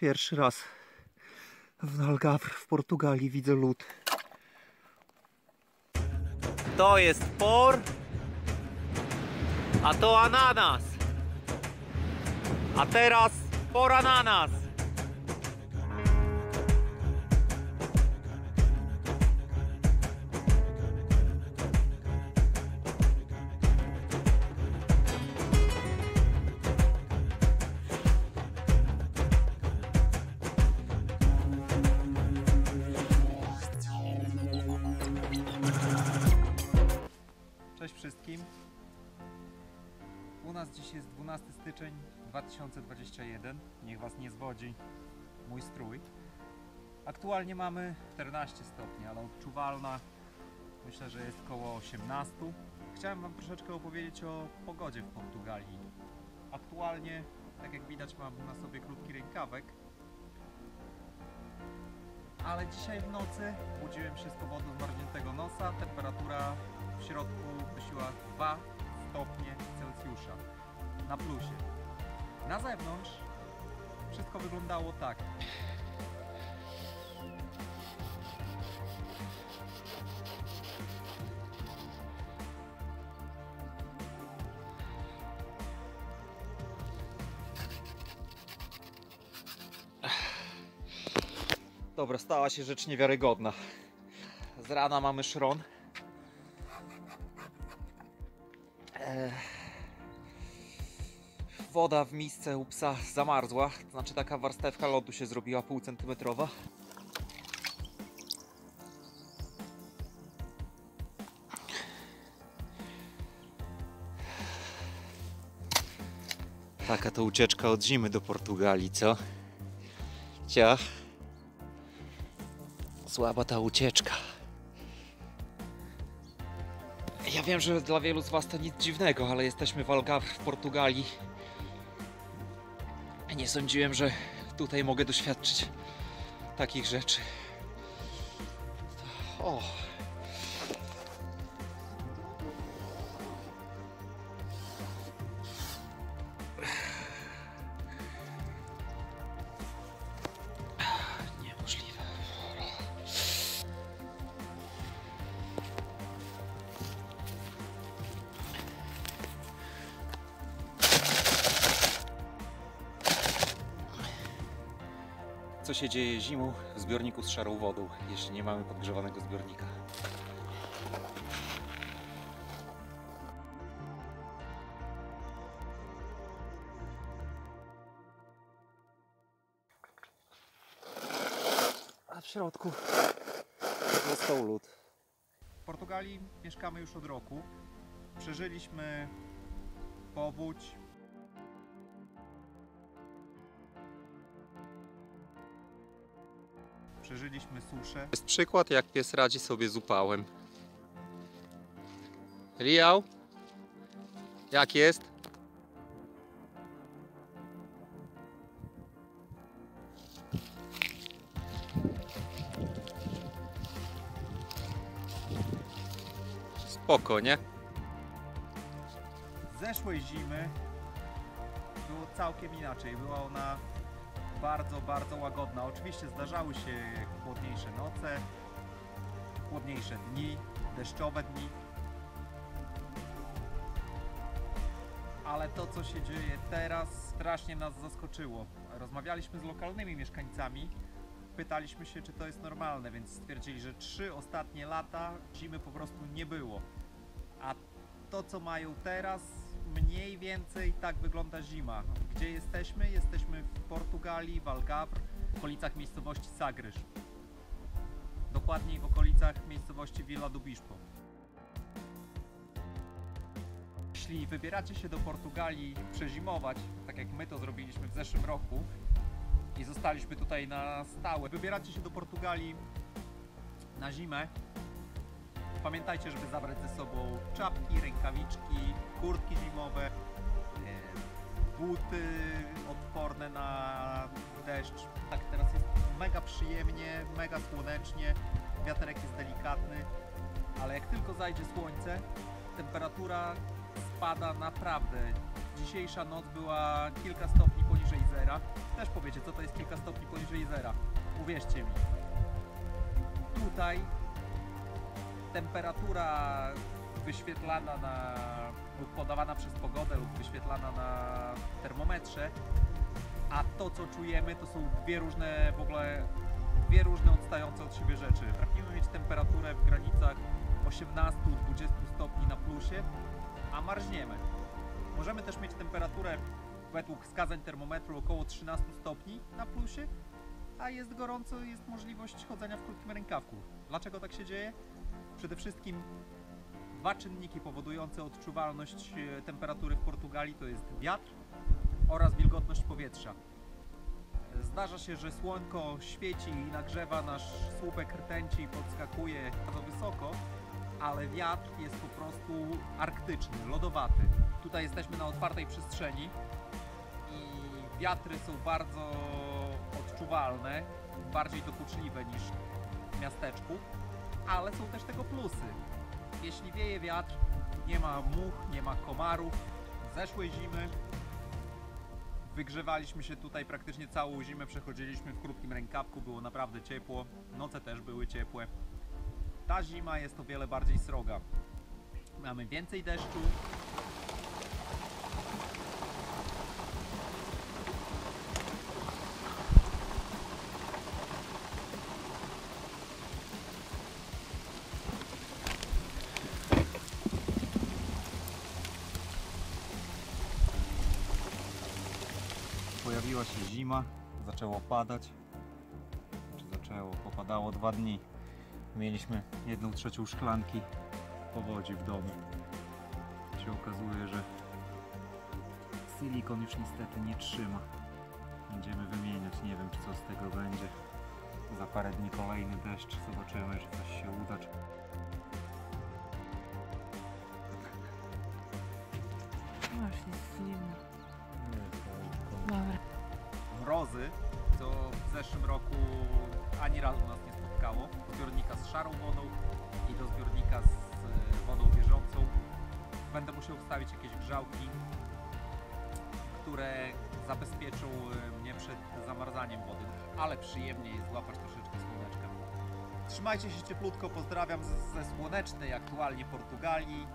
Pierwszy raz w Algarve w Portugalii widzę lód. To jest por, a to ananas. A teraz por ananas. Cześć wszystkim. U nas dziś jest 12 styczeń 2021. Niech Was nie zwodzi mój strój. Aktualnie mamy 14 stopni, ale odczuwalna myślę, że jest około 18. Chciałem Wam troszeczkę opowiedzieć o pogodzie w Portugalii. Aktualnie, tak jak widać, mam na sobie krótki rękawek. Ale dzisiaj w nocy budziłem się z powodu zmarzniętego nosa. Temperatura w środku wynosiła 2 stopnie Celsjusza na plusie. Na zewnątrz wszystko wyglądało tak. Dobra, stała się rzecz niewiarygodna. Z rana mamy szron. Woda w misce u psa zamarzła, to znaczy taka warstewka lodu się zrobiła półcentymetrowa. Taka to ucieczka od zimy do Portugalii, co? Ciach. Słaba ta ucieczka. Ja wiem, że dla wielu z Was to nic dziwnego, ale jesteśmy w Algarve w Portugalii. Nie sądziłem, że tutaj mogę doświadczyć takich rzeczy. O! Niemożliwe. Co się dzieje zimą w zbiorniku z szarą wodą, jeśli nie mamy podgrzewanego zbiornika? A w środku został lód. W Portugalii mieszkamy już od roku. Przeżyliśmy powódź. Przeżyliśmy suszę. Jest przykład, jak pies radzi sobie z upałem. Riał? Jak jest? Spoko, nie? Zeszłej zimy było całkiem inaczej. Była ona bardzo łagodna. Oczywiście zdarzały się chłodniejsze noce, chłodniejsze dni, deszczowe dni. Ale to, co się dzieje teraz, strasznie nas zaskoczyło. Rozmawialiśmy z lokalnymi mieszkańcami, pytaliśmy się, czy to jest normalne, więc stwierdzili, że 3 ostatnie lata zimy po prostu nie było. A to, co mają teraz, mniej więcej tak wygląda zima. Gdzie jesteśmy? Jesteśmy w Portugalii, w Algarve, w okolicach miejscowości Sagres. Dokładniej w okolicach miejscowości Vila do Bispo. Jeśli wybieracie się do Portugalii przezimować, tak jak my to zrobiliśmy w zeszłym roku i zostaliśmy tutaj na stałe, wybieracie się do Portugalii na zimę, pamiętajcie, żeby zabrać ze sobą czapki, rękawiczki, kurtki zimowe, buty odporne na deszcz. Tak, teraz jest mega przyjemnie, mega słonecznie, wiaterek jest delikatny, ale jak tylko zajdzie słońce, temperatura spada naprawdę. Dzisiejsza noc była kilka stopni poniżej zera, też powiecie, co to jest kilka stopni poniżej zera. Uwierzcie mi. Tutaj temperatura wyświetlana lub podawana przez pogodę lub wyświetlana na termometrze, a to, co czujemy, to są dwie różne odstające od siebie rzeczy. Trafimy mieć temperaturę w granicach 18-20 stopni na plusie, a marzniemy. Możemy też mieć temperaturę według wskazań termometru około 13 stopni na plusie, a jest gorąco i jest możliwość chodzenia w krótkim rękawku. Dlaczego tak się dzieje? Przede wszystkim dwa czynniki powodujące odczuwalność temperatury w Portugalii to jest wiatr oraz wilgotność powietrza. Zdarza się, że słonko świeci i nagrzewa nasz słupek rtęci i podskakuje bardzo wysoko, ale wiatr jest po prostu arktyczny, lodowaty. Tutaj jesteśmy na otwartej przestrzeni i wiatry są bardzo odczuwalne, bardziej dokuczliwe niż w miasteczku, ale są też tego plusy. Jeśli wieje wiatr, nie ma much, nie ma komarów. Zeszłej zimy wygrzewaliśmy się tutaj praktycznie całą zimę, przechodziliśmy w krótkim rękawku, było naprawdę ciepło, noce też były ciepłe. Ta zima jest o wiele bardziej sroga. Mamy więcej deszczu. Pojawiła się zima, zaczęło padać. Popadało 2 dni. Mieliśmy 1/3 szklanki powodzi w domu. Się okazuje, że silikon już niestety nie trzyma. Będziemy wymieniać, nie wiem, czy co z tego będzie. Za parę dni kolejny deszcz, zobaczymy, czy coś się uda. Masz, jest zimno. Dobra. Mrozy, co w zeszłym roku ani razu nas nie spotkało. Do zbiornika z szarą wodą i do zbiornika z wodą bieżącą. Będę musiał wstawić jakieś grzałki, które zabezpieczą mnie przed zamarzaniem wody. Ale przyjemnie jest złapać troszeczkę słoneczka. Trzymajcie się cieplutko, pozdrawiam ze słonecznej aktualnie Portugalii.